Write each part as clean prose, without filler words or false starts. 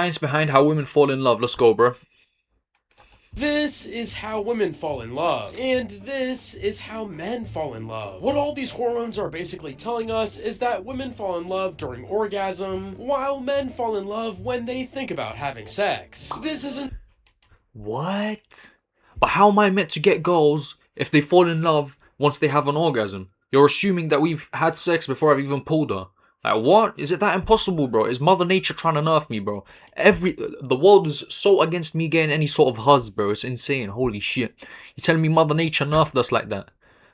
Science behind how women fall in love. Let's go, bro. This is how women fall in love, and this is how men fall in love. What all these hormones are basically telling us is that women fall in love during orgasm, while men fall in love when they think about having sex. This isn't... What? But how am I meant to get girls if they fall in love once they have an orgasm? You're assuming that we've had sex before I've even pulled her. Like, what? Is it that impossible, bro? Is Mother Nature trying to nerf me, bro? The world is so against me getting any sort of huzz, bro. It's insane. Holy shit. You telling me Mother Nature nerfed us like that?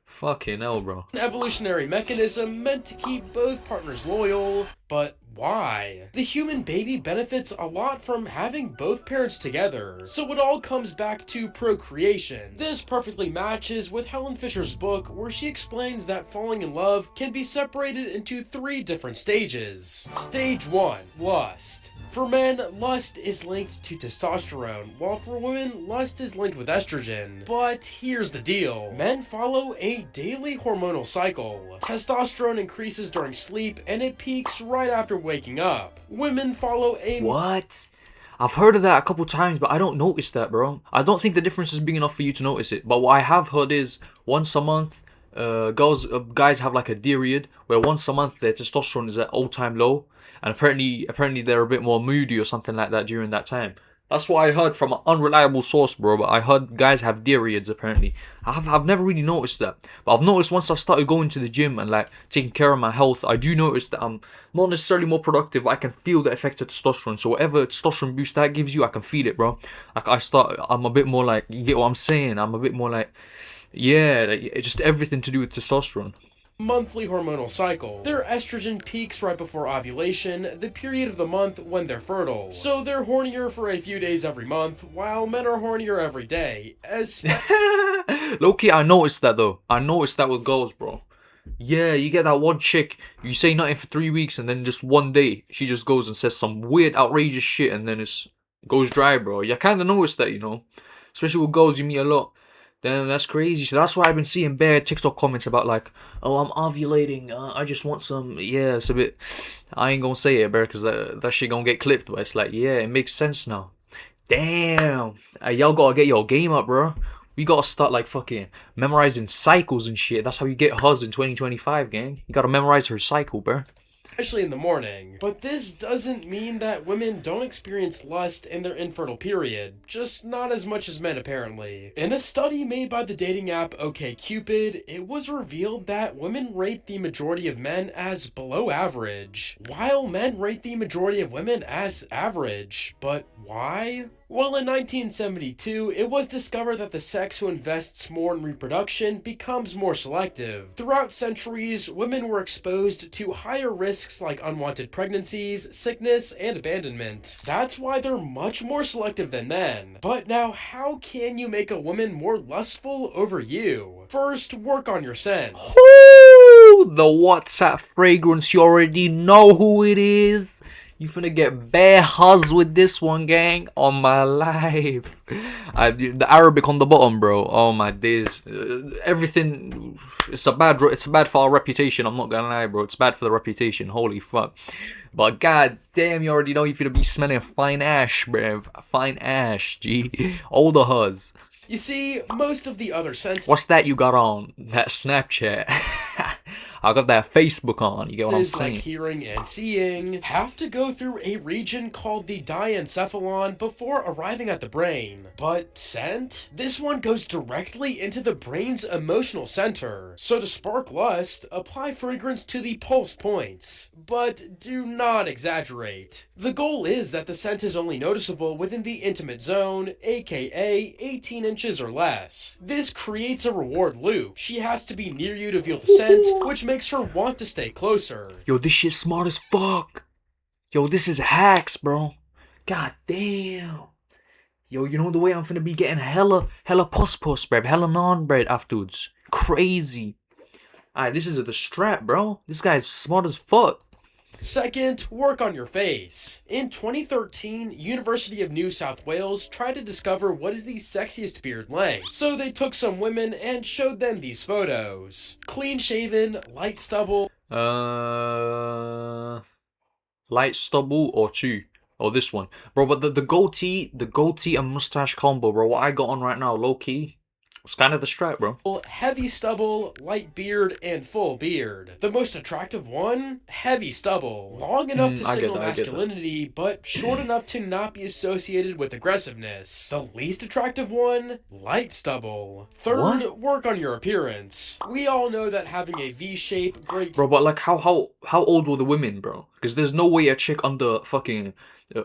Fucking hell, bro. An evolutionary mechanism meant to keep both partners loyal, but why? The human baby benefits a lot from having both parents together, so it all comes back to procreation. This perfectly matches with Helen Fisher's book, where she explains that falling in love can be separated into 3 different stages. Stage 1, lust. For men, lust is linked to testosterone, while for women, lust is linked with estrogen. But here's the deal. Men follow a daily hormonal cycle. Testosterone increases during sleep, and it peaks right after waking up. Women follow a... What? I've heard of that a couple times, but I don't notice that, bro. I don't think the difference is big enough for you to notice it. But what I have heard is once a month, guys have like a period where once a month their testosterone is at all-time low, and apparently they're a bit more moody or something like that during that time. That's what I heard from an unreliable source, bro. But I heard guys have periods apparently. I've never really noticed that, but I've noticed once I started going to the gym and like taking care of my health, I do notice that I'm not necessarily more productive, but I can feel the effects of testosterone. So whatever testosterone boost that gives you, I can feel it, bro. Like I'm a bit more like, you get what I'm saying? I'm a bit more like, yeah, like, just everything to do with testosterone. Monthly hormonal cycle. Their estrogen peaks right before ovulation, the period of the month when they're fertile. So they're hornier for a few days every month, while men are hornier every day. Low-key, I noticed that though. I noticed that with girls, bro. Yeah, you get that one chick, you say nothing for 3 weeks, and then just one day, she just goes and says some weird, outrageous shit, and then it goes dry, bro. You kind of notice that, you know? Especially with girls you meet a lot. Then that's crazy. So that's why I've been seeing bare TikTok comments about like, oh, I'm ovulating. I just want some. Yeah, it's a bit. I ain't gonna say it, bro, because that shit gonna get clipped. But it's like, yeah, it makes sense now. Damn, y'all gotta get your game up, bro. We gotta start like fucking memorizing cycles and shit. That's how you get huzz in 2025, gang. You gotta memorize her cycle, bro. Especially in the morning. But this doesn't mean that women don't experience lust in their infertile period, just not as much as men apparently. In a study made by the dating app OkCupid, it was revealed that women rate the majority of men as below average, while men rate the majority of women as average. But why? Well, in 1972, it was discovered that the sex who invests more in reproduction becomes more selective. Throughout centuries, women were exposed to higher risks like unwanted pregnancies, sickness, and abandonment. That's why they're much more selective than men. But now, how can you make a woman more lustful over you? First, work on your scent. Ooh, the WhatsApp fragrance, you already know who it is. You finna get bare huzz with this one, gang. On my life. The Arabic on the bottom, bro. Oh my days. Everything. It's bad for our reputation. I'm not gonna lie, bro. It's bad for the reputation. Holy fuck. But god damn, you already know you finna be smelling fine ash, bruv. Fine ash, G. All the huzz. You see, most of the other scents... What's that you got on? That Snapchat. I got that Facebook on, you get what I'm saying? Like hearing and seeing have to go through a region called the diencephalon before arriving at the brain. But scent? This one goes directly into the brain's emotional center. So to spark lust, apply fragrance to the pulse points. But do not exaggerate. The goal is that the scent is only noticeable within the intimate zone, aka 18 inches or less. This creates a reward loop. She has to be near you to feel the scent, which makes her want to stay closer. Yo, this shit's smart as fuck. Yo, this is hacks, bro. God damn. Yo, you know the way I'm finna be getting hella puss, bruv. Hella non-bread afterwards. Crazy. Alright, this is the strap, bro. This guy's smart as fuck. Second, work on your face. In 2013, University of New South Wales tried to discover what is the sexiest beard length. So they took some women and showed them these photos. Clean shaven, light stubble. Light stubble or two? Oh, this one, bro. But the goatee and mustache combo, bro. What I got on right now, low key, it's kind of the strap, bro. Heavy stubble, light beard, and full beard. The most attractive one? Heavy stubble. Long enough to I get signal that. I get that. masculinity, but short enough to not be associated with aggressiveness. The least attractive one? Light stubble. Third, What? work on your appearance. We all know that having a V shape, great Bro, but like, how old were the women, bro? Because there's no way a chick under fucking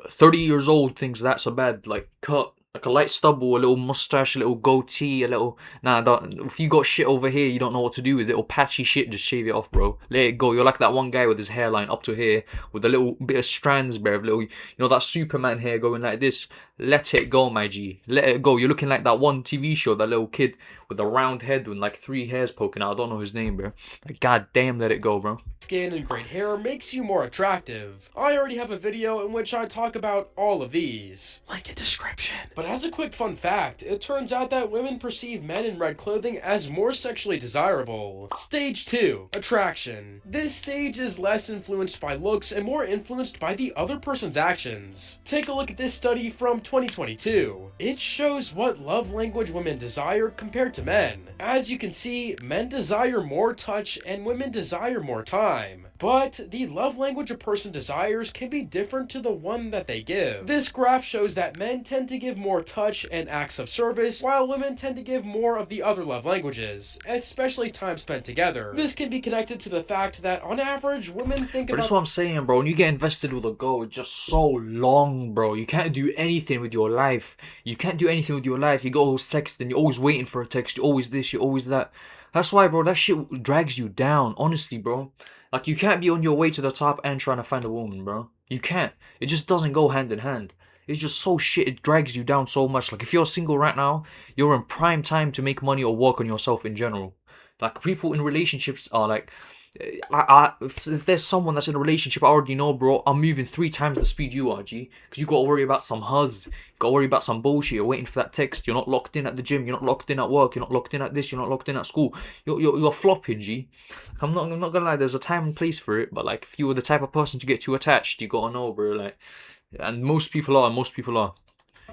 30 years old thinks that's a bad like cut. Like a light stubble, a little mustache, a little goatee, a little if you got shit over here, you don't know what to do with it, or patchy shit, just shave it off, bro. Let it go. You're like that one guy with his hairline up to here, with a little bit of strands, bro. Little, that Superman hair going like this. Let it go, my G. Let it go. You're looking like that one TV show, that little kid with a round head with like 3 hairs poking out. I don't know his name, bro. Like, god damn, let it go, bro. skin and great hair makes you more attractive. I already have a video in which I talk about all of these. Link in description. But as a quick fun fact, it turns out that women perceive men in red clothing as more sexually desirable. Stage 2. Attraction. This stage is less influenced by looks and more influenced by the other person's actions. Take a look at this study from 2022. It shows what love language women desire compared to men. As you can see, men desire more touch and women desire more time. But the love language a person desires can be different to the one that they give. This graph shows that men tend to give more touch and acts of service, while women tend to give more of the other love languages, especially time spent together. This can be connected to the fact that on average, women think But about— that's what I'm saying, bro. When you get invested with a girl, it's just so long, bro. You can't do anything with your life. You can't do anything with your life. You got always texting, you're always waiting for a text, you're always this, you're always that. That's why, bro, that shit drags you down, honestly, bro. Like, you can't be on your way to the top and trying to find a woman, bro. You can't. It just doesn't go hand in hand. It's just so shit, it drags you down so much. Like, if you're single right now, you're in prime time to make money or work on yourself in general. Like, people in relationships are like, if there's someone that's in a relationship, I already know, bro, I'm moving 3 times the speed you are, G. Because you gotta worry about some huzz, you gotta worry about some bullshit, you're waiting for that text, you're not locked in at the gym, you're not locked in at work, you're not locked in at this, you're not locked in at school. You're flopping, G. I'm not gonna lie, there's a time and place for it, but like, if you were the type of person to get too attached, you gotta know, bro, like, and most people are.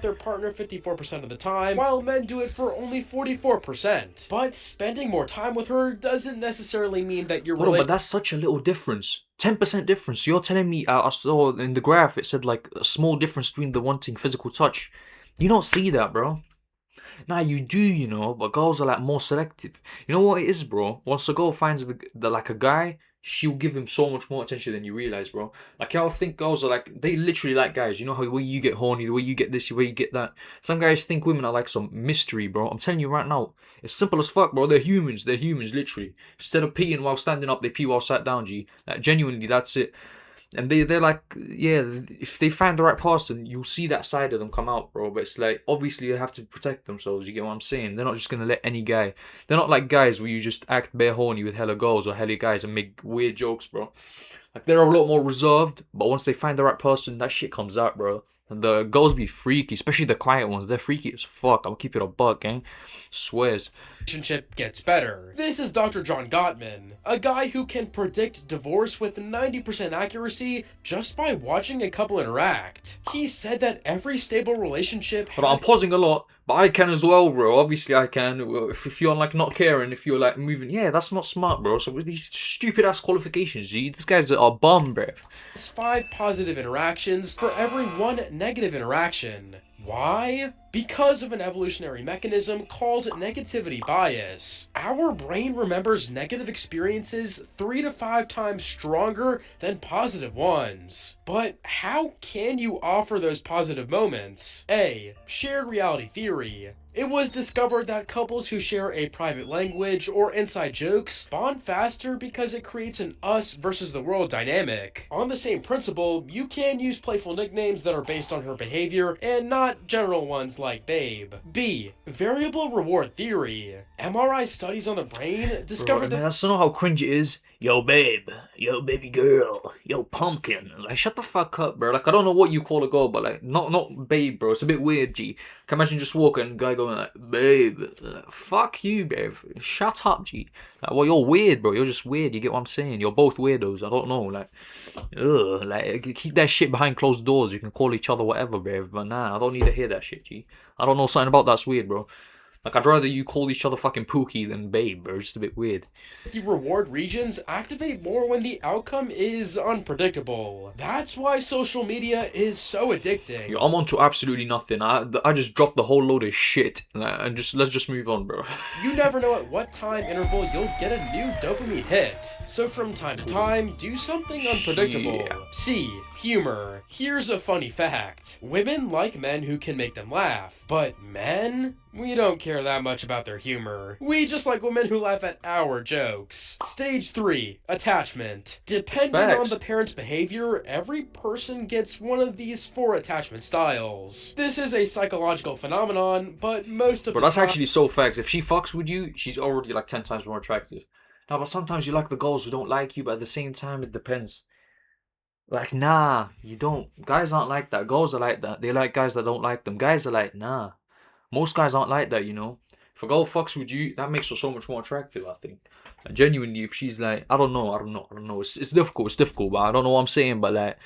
their partner 54% of the time, while men do it for only 44%. But spending more time with her doesn't necessarily mean that you're But that's such a little difference. 10% difference. So you're telling me, I saw in the graph, it said like a small difference between the wanting physical touch. You don't see that, bro. Nah, you do, but girls are like more selective. You know what it is, bro? Once a girl finds like a guy, she'll give him so much more attention than you realize, bro. Like, y'all think girls are like, they literally like guys. You know how the way you get horny, the way you get this, the way you get that. Some guys think women are like some mystery, bro. I'm telling you right now, it's simple as fuck, bro. They're humans, literally. Instead of peeing while standing up, they pee while sat down, G. Like, genuinely, that's it. And they're like, yeah, if they find the right person, you'll see that side of them come out, bro. But it's like, obviously they have to protect themselves, you get what I'm saying? They're not just gonna let any guy. They're not like guys where you just act bare horny with hella girls or hella guys and make weird jokes, bro. Like, they're a lot more reserved, but once they find the right person, that shit comes out, bro. And the girls be freaky, especially the quiet ones. They're freaky as fuck. I'll keep it a buck, gang. Swears. Relationship gets better. This is Dr. John Gottman, a guy who can predict divorce with 90% accuracy just by watching a couple interact. He said that every stable relationship— But I'm pausing a lot, but I can as well, bro. Obviously I can. If you're like not caring, if you're like moving, yeah, that's not smart, bro. So with these stupid ass qualifications, G, these guys are bum, bro. 5 positive interactions for every 1 negative interaction. Why? Because of an evolutionary mechanism called negativity bias. Our brain remembers negative experiences 3 to 5 times stronger than positive ones. But how can you offer those positive moments? A. Shared reality theory. It was discovered that couples who share a private language or inside jokes bond faster because it creates an us versus the world dynamic. On the same principle, you can use playful nicknames that are based on her behavior and not general ones like like babe. B. Variable reward theory. MRI studies on the brain discovered Bro, that... that's not how cringe it is. Yo, babe. Yo, baby girl. Yo, pumpkin. Like, shut the fuck up, bro. Like, I don't know what you call a girl, but like, not babe, bro. It's a bit weird, G. Can imagine just walking and a guy going like, babe. Like, fuck you, babe. Shut up, G. Like, well, you're weird, bro. You're just weird. You get what I'm saying? You're both weirdos. I don't know. Like, ugh. Like, keep that shit behind closed doors. You can call each other whatever, babe. But nah, I don't need to hear that shit, G. I don't know, something about that's weird, bro. Like, I'd rather you call each other fucking Pookie than babe, bro. It's just a bit weird. The reward regions activate more when the outcome is unpredictable. That's why social media is so addicting. Yo, I'm on to absolutely nothing. I just dropped the whole load of shit. And let's just move on, bro. You never know at what time interval you'll get a new dopamine hit. So from time to time, do something unpredictable. Yeah. C. Humor. Here's a funny fact. Women like men who can make them laugh. But men? We don't care that much about their humor. We just like women who laugh at our jokes. Stage 3. Attachment. Depending on the parent's behavior, every person gets one of these 4 attachment styles. This is a psychological phenomenon, but most of But the that's time... actually so facts. If she fucks with you, she's already like 10 times more attractive. Now, but sometimes you like the girls who don't like you, but at the same time, it depends. Like, nah, you don't. Guys aren't like that. Girls are like that. They like guys that don't like them. Guys are like, nah. Most guys aren't like that, you know. If a girl fucks with you, that makes her so much more attractive, I think. And genuinely, if she's like, I don't know. It's difficult, but I don't know what I'm saying. But like,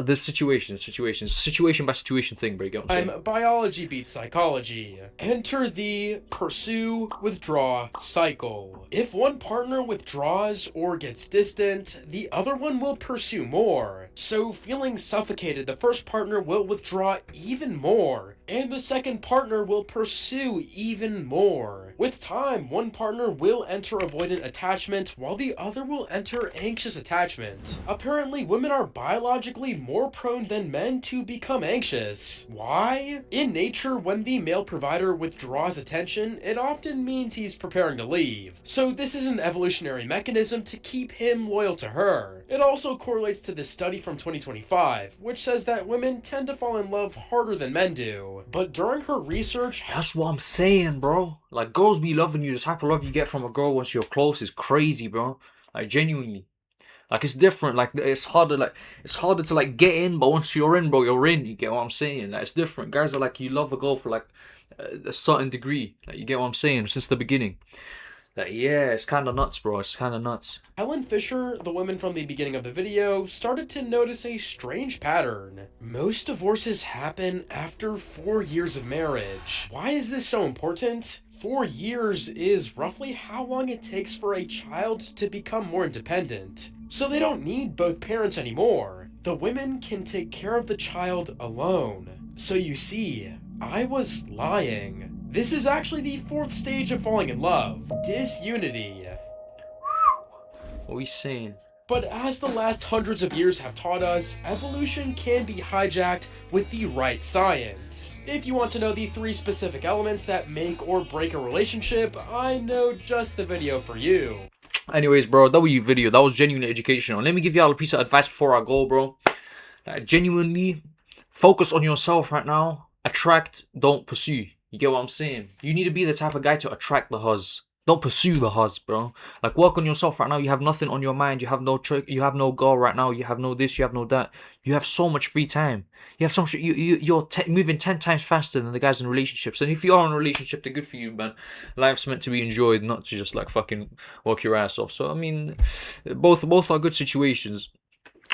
this situation by situation thing, bro. You get what I'm saying? Biology beats psychology. Enter the pursue, withdraw cycle. If one partner withdraws or gets distant, the other one will pursue more. So feeling suffocated, the first partner will withdraw even more, and the second partner will pursue even more. With time, one partner will enter avoidant attachment while the other will enter anxious attachment. Apparently, women are biologically more prone than men to become anxious. Why? In nature, when the male provider withdraws attention, it often means he's preparing to leave. So this is an evolutionary mechanism to keep him loyal to her. It also correlates to this study from 2025, which says that women tend to fall in love harder than men do. But during her research... That's what I'm saying, bro. Like, girls be loving you. The type of love you get from a girl once you're close is crazy, bro. Like, genuinely. Like, it's different. Like, it's harder to like get in, but once you're in, bro, you're in. You get what I'm saying? Like, it's different. Guys are like, you love a girl for like a certain degree. Like, you get what I'm saying? Since the beginning. Like, yeah, it's kind of nuts, bro. It's kind of nuts. Helen Fisher, the woman from the beginning of the video, started to notice a strange pattern. Most divorces happen after 4 years of marriage. Why is this so important? 4 years is roughly how long it takes for a child to become more independent. So they don't need both parents anymore. The women can take care of the child alone. So you see, I was lying. This is actually the 4th stage of falling in love. Disunity. What are we saying? But as the last hundreds of years have taught us, evolution can be hijacked with the right science. If you want to know the 3 specific elements that make or break a relationship, I know just the video for you. Anyways, bro, that was your video. That was genuinely educational. Let me give y'all a piece of advice before I go, bro. Genuinely, focus on yourself right now. Attract, don't pursue. You get what I'm saying? You need to be the type of guy to attract the huzz. Don't pursue the huzz, bro. Like, work on yourself right now. You have nothing on your mind. You have no trick. You have no goal right now. You have no this. You have no that. You have so much free time. You have so much. You're moving 10 times faster than the guys in relationships. And if you are in a relationship, they're good for you, man. Life's meant to be enjoyed, not to just like fucking work your ass off. So I mean, both are good situations.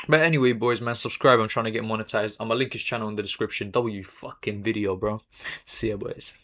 But anyway, boys, man, subscribe. I'm trying to get monetized. I'm gonna link his channel in the description. W fucking video, bro. See ya, boys.